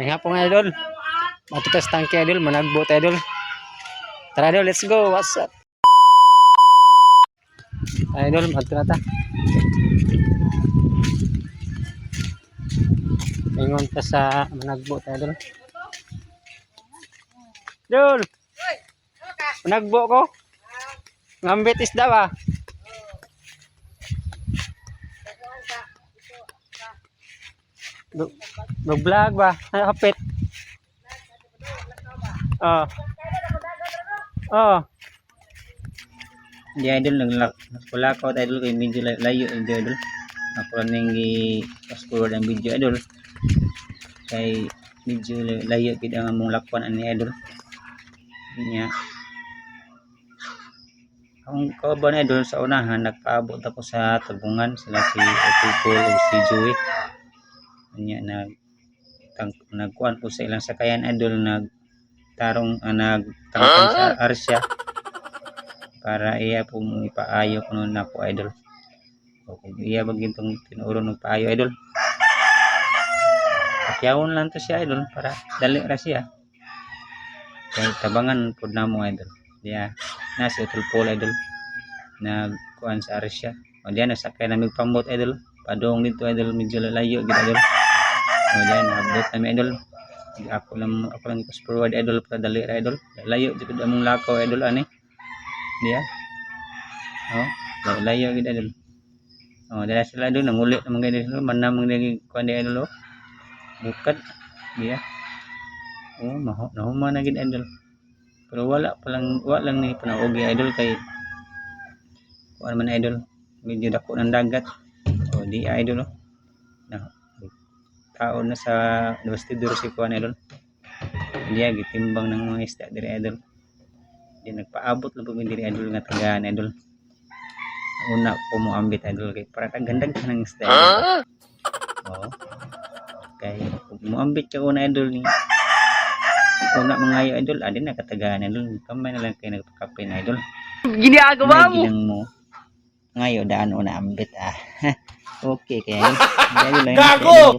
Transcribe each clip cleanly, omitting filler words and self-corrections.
Ay nga po nga idol. Matutas tangke idol, managbo tayo idol. Tara idol, let's go. What's up? Idol, magto na ta. Ingon ta sa managbo tayo idol. Idol. Managbo ko. Ngambit isda ba? Mag-vlog ba? Nakapit. Oh. Oh. Di idol nagkulakaw idol kay medyo layo idol. Ako lang nang fast forward ang video idol. Kay medyo layo gid ang among lakwan ani idol. Nya. Ang kauban idol sa unahan nagpaabot ako sa Tagungan sila si Otupol o si Joey. Nya nagkuan po sa ilang sakayan idol nagtarong nagtangkan sa Arsya para iya po ipaayo kuno na po idol. O kung iya bagintong tinuuro ng paayo idol. Pakyawon lang to siya idol para dali ra siya. Kay tabangan pud namo idol. Diya na si Otupol idol nagkuan sa Arsya. O diyan nasakay na migpamot idol. Padong dito idol medyo layo gid idol. O diyan abot na idol. Ako lang fast forward idol para dali ra idol. Layo jud among lakaw idol ani. Diya. Oh, layo gid idol. Oh, dala sila idol nanguli namang gid idol manamang nang kuan di idol. Bukat. Diya. Oh, nahuman na gid idol. Pero wala lang ni panaugi idol kay kuan man idol. Medyo dako ng dagat. O di idol na taon na sa Bastidor si kuan idol. Diya gitimbang ng mga isda diri idol. Di nagpaabot lang po diri idol nga tagaan idol. Una ko mo ambit idol kay para kagandang kanang isda idol. Oh. Kay mo ambit ka una idol ni una mangayo idol adin na katagaan idol kamay na lang kay nagpakape na idol. Ginagawa mo mo ngayo daan una ambit ah. Okay kay idol lang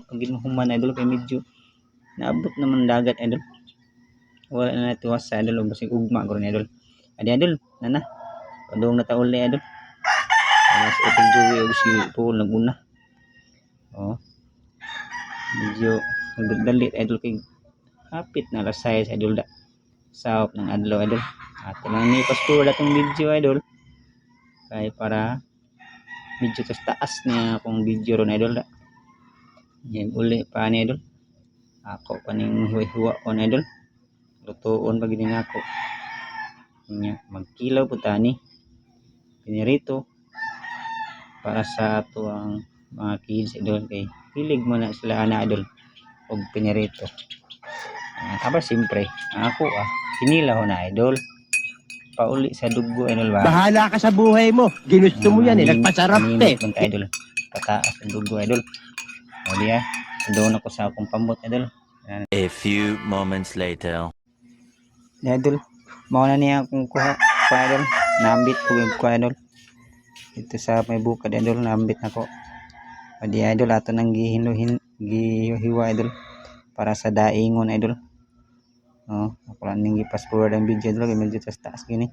pag ginuhuman idol kay medyo naabot naman dagat idol. Wala na tuwas sa idol basig ugma guro idol. Adi idol nana padung na tauli idol. Mas utong Joey og si Paul naguna. Oh. Medyo nagdalit idol kay hapit na alas 6 idol da. Saop ng adlaw idol. Ato lang ni pasto datong video idol. Kay para medyo taas niya akong video ron idol da. Yan uli pa ni idol. Ako paning huwa on idol. Lutuon pag gini ako. Nya magkilaw po tani. Pinirito para sa ato ang mga kids idol kay hilig mo na sila ana idol og pinirito. Aba simpre ako kinilaw na idol. Pauli sa dugo idol ba. bahala ka sa buhay mo ginusto mo yan nagpasarap idol. Pataas ang dugo idol. O diya doon ako sa akong pambot idol. A few moments later. Idol, mao na niya akong kuha idol. Nambit ko yung kuha idol. Ito sa may bukad idol, nambit nako. O di idol ato nang gihiwa idol para sa daingon idol. Oh, ako lang ning i-fast forward ang video idol kay medyo taas gini.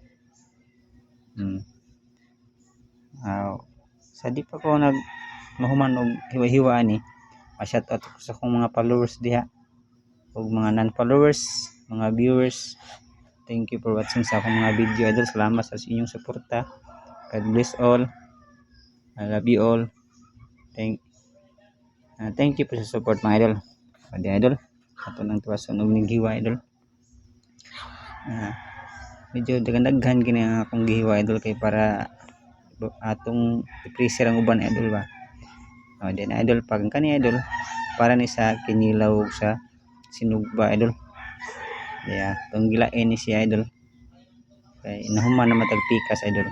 Sa di pa ko mahuman og hiwa-hiwa ani. Ma-shout out ko sa akong mga followers diha ug mga non-followers, mga viewers. Thank you for watching sa akong mga video idol. Salamat sa inyong suporta. God bless all. I love you all. Thank you for sa support mga idol. Pwede idol. Ato nang tuwason og naghiwa idol. Medyo daghan-daghan gini ang akong gihiwa idol kay para atong i-freezer ang uban idol ba. O din idol pag kani idol para ni sa kinilaw sa sinugba idol. Kaya tong gilain ni si idol. Kay nahuman na matagpikas idol.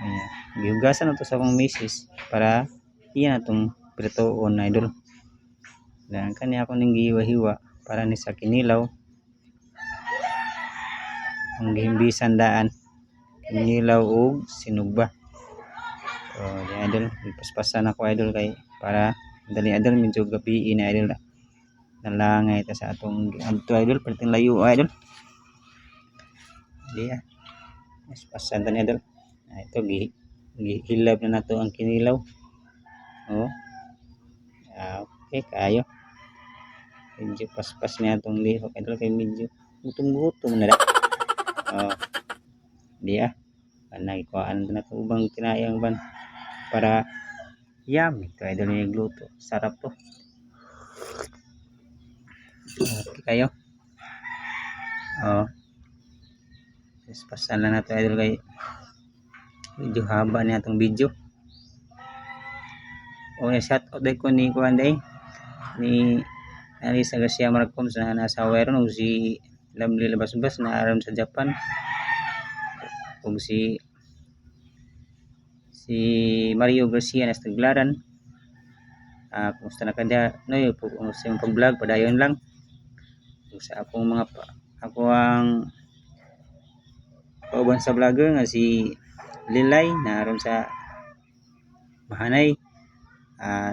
Ayan. Gihugasan na to sa akong misis para iyan atong pritoon idol. Dan kani ako ning gihiwa-hiwa para ni sa kinilaw. Ang gihimbisan daan kinilaw og sinugba. So di idol, ipaspasan ako idol kay para dali idol medyo gabi na idol. nalangay ta sa atong adto idol perting layo idol. Di mas pasan ta ni idol. Ito gihilab na nato ang kinilaw. Oh. Okay kayo. Medyo paspas niya itong lihok idol kay medyo gutom-gutom na da. Di panay kuhaan na ito ubang kinayang ban para yummy ito idol yung gluto. Sarap to. Okay kayo. Paspasan lang na ito idol kay medyo haba niya itong video. Shout out day ko ni kuhaan day ni Alisa Garcia Marcom na nasa Wairon, ug si Lovely Labasbas na aram sa Japan, ug si Mario Garcia na sa Taglaran. Kumusta na kada no sa yung pag-vlog padayon lang. Ug sa akong mga ako ang kauban sa vlogger nga si Lilay na aram sa Mahanay.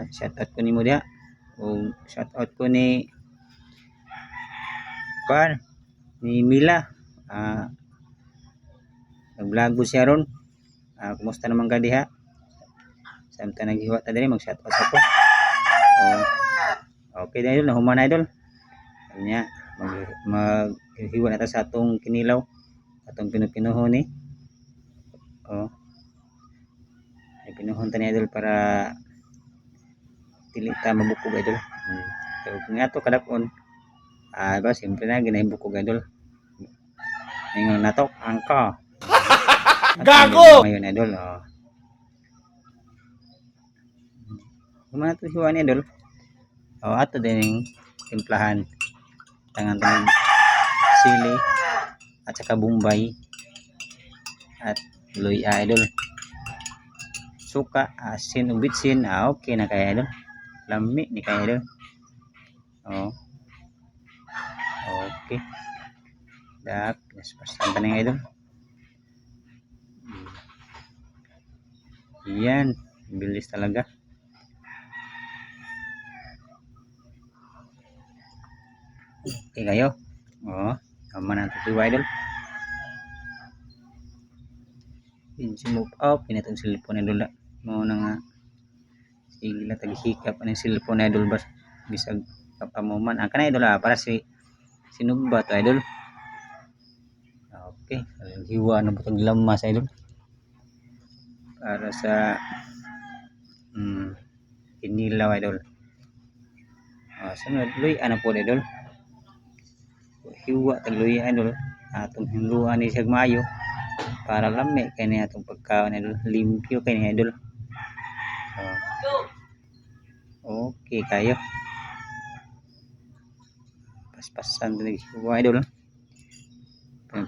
Shout out ko nimo diha. O shout out ko ni Mila. Nag-vlog ko siya ron. Kumusta naman ka diha? Samtang naghiwa ta diri mag shout out ako. Okay na idol, nahuman na idol. Kanya maghiwa na ta sa atong kinilaw, atong pinupinuhon ni. Ay pinuhon ta ni idol para dili ta mabukog idol. Pero kung ato kadakon ba siyempre na ginahibukog idol. Ingon natok angka. Gago. Ngayon idol. Kumato hiwa ni idol. Ato din timplahan. Tangan sili at saka bombay at luya idol. Suka, asin, ubitsin. Okay na kaya idol. Lami ni kaya idol. Okay. Paspasan na idol. Yan, bilis talaga. Okay kayo. Naman ang tutuwa idol. Medyo move up. Pinatong cellphone idol. Mo na nga. Sige lang tagihikap ang cellphone idol ba. Bisag kapamuman. Ang kana idol para si sinugba to idol. Okay. Hiwa na butang lamas idol. Para sa kinilaw idol. Sunod luya na po idol. Hiwa tag luya idol. Atong hinluan ni siyag mayo para lami kay ni atong pagkaon idol. Limpyo kay ni idol. Okay kayo. Paspasan tanig hiwa idol.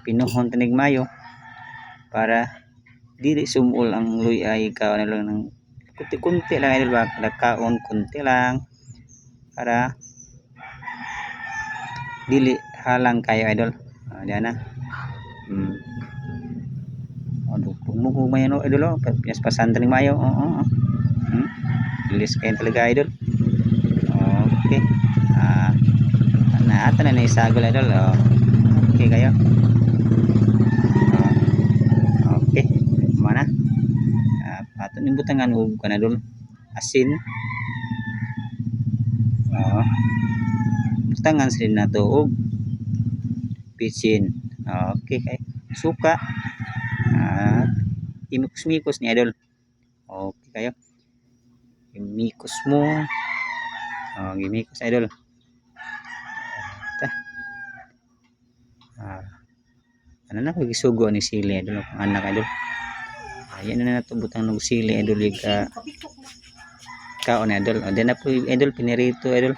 Pinuhon tanig mayo para dili sumul ang luya ay kaon lang ng kunti-kunti lang idol ba. Kaon kunti lang para dili halang kayo idol. Diyan na. Pagmukog mayan idol. Pinaspasan tanig mayo. Bilis kayo talaga idol. Okay. Ato na naisagol idol. Okay kayo. Okay. Mana? Ato ni butangan ug kana idol. Asin. Butangan sila na to ug pitsin. Okay kay. Suka. Imikos-mikos ni idol. Okay kayo. Gimikos mo. Gimikos idol. Ano na pagisugo ni sili idol ang anak idol. Ayan na nato butang ng sili idol kaon idol. Then na po idol pinirito idol.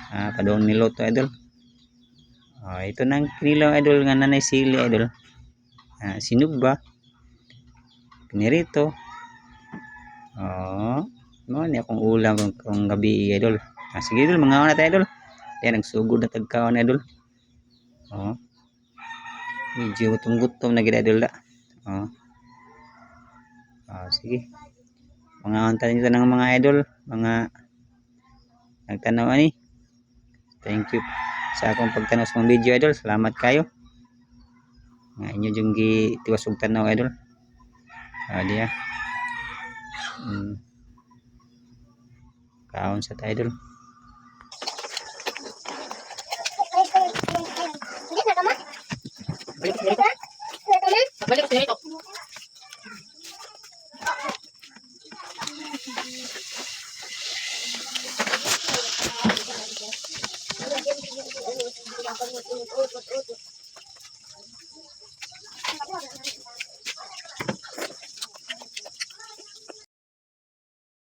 Padong niloto idol. Ito nang kinilaw idol nga nanay sili idol. Sinugba. Pinirito. Mo ni akong ulam kung gabi idol. Sige idol mga na tayo idol. Yan nagsugod na tagkaon idol. Medyo gutom-gutom na gid idol da. Sige. Mga antayin nito ng mga idol, mga nagtanaw ani. Thank you sa akong pagtanaw sa mga video idol. Salamat kayo. Nga inyo jung gi tiwas og tanaw idol. Diya. Kaon sa ta idol. Balik, balik. Balik, balik.